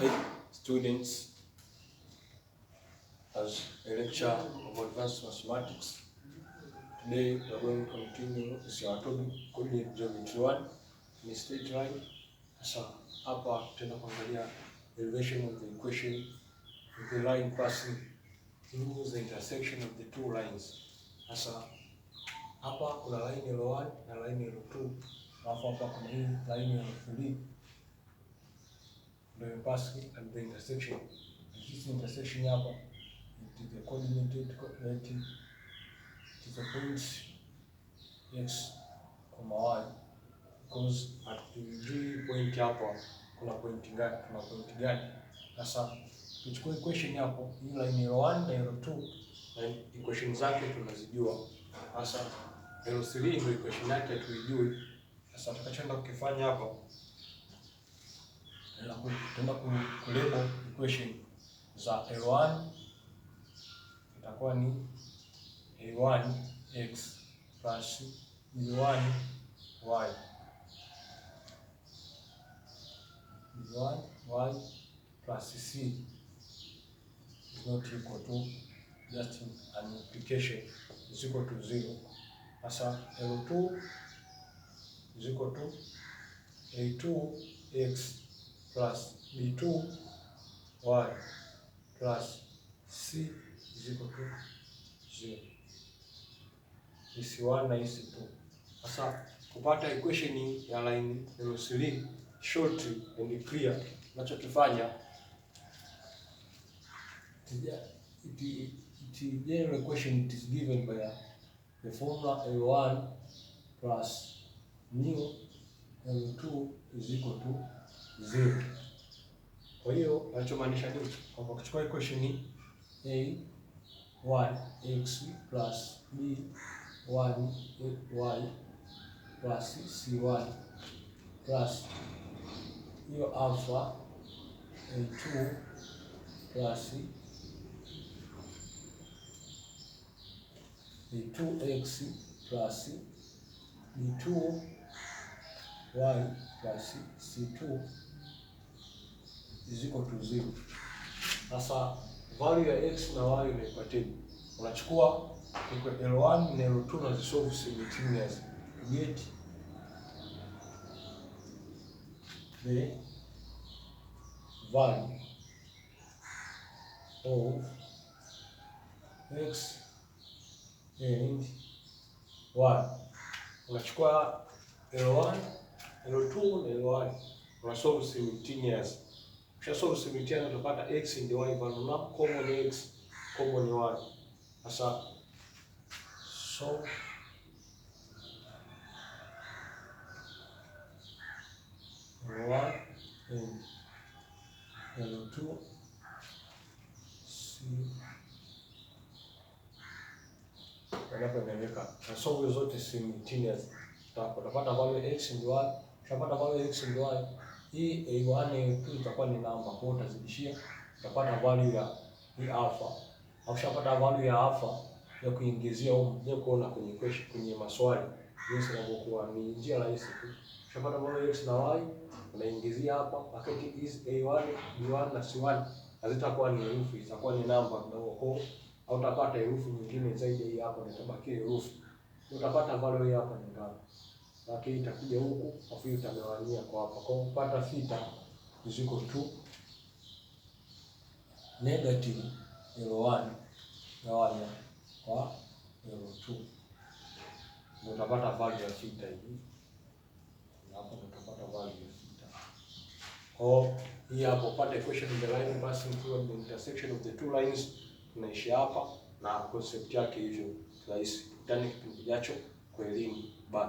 Hey students, as a lecture of advanced mathematics, today we are going to continue with our topic called geometry 1 in straight line. So hapa tutaenda kuangalia elevation of the equation with the line passing through the intersection of the two lines. Sasa hapa kuna line L1 na line L2, alafu hapa kuna hii line L3 ndio passing at the intersection. This intersection hapa, it is a coordinated coordinate, it is a point x, y, because at the point hapa kuna point gani. Sasa tuchukue equation hapo, hii line L1 na L2 na equation zake tunazijua. Sasa L3 ndio equation yake tuijui. Sasa tutakachoenda kukifanya hapa, tutaenda kulabel equation za L1 itakuwa ni A1x plus B1y. B1y plus C is not equal to, just an implication, is equal to 0. Sasa L2 is equal to A2x plus B2y plus C is equal to 0. Isi 1 na isi 2. Sasa kupata equation ya line L3 short and clear, tunachokifanya general equation it is given by the formula L1 plus mu L2 is equal to 0. Kwa hiyo tunachomaanisha nini? Kwa kuchukua equation A1x plus B1y plus C1 plus hiyo alpha A2 plus A2x plus B2y plus C2 is equal to 0. Sasa value ya x na y unaipataje? Unachukua L1 na L2 na zisolve simultaneously to get the value of x and y. Unachukua L1, L2 na Ly, unasolve simultaneously. Ukisha solve simultaneously utapata x and y value, na common x, common y. Sasa so L1 and L2 C wanapeleka na solve zote simultaneously, utapata value x and y. Utapata value x and y, hii A1 na A2 itakuwa ni namba, kwa hiyo utazidishia, utapata value ya hii alpha. Ukishapata value ya alpha ya kuingizia huko, je kuona kwenye equation, kwenye maswali jinsi inavyokuwa, ni njia rahisi tu. Ukishapata value x na y unaingizia hapa, wakati hizi A1, B1 na C1 hazitakuwa ni herufi, itakuwa ni namba ndogo, au utapata herufi nyingine zaidi hii hapa, itabaki herufi. Utapata value hii hapa ni ngapi? Lakini itakuja huku, afu utagawanyia kwa hapa. Kwa kupata theta is equal to negative L1 gawanya kwa L2. Ndio utapata value ya theta hii. Na hapo utapata value ya theta. Kwa hii hapo upate equation of the line passing through the intersection of the two lines. Tunaishia hapa na concept yake hivyo rahisi. Ndani kipindi kijacho kwa elimu. Bye.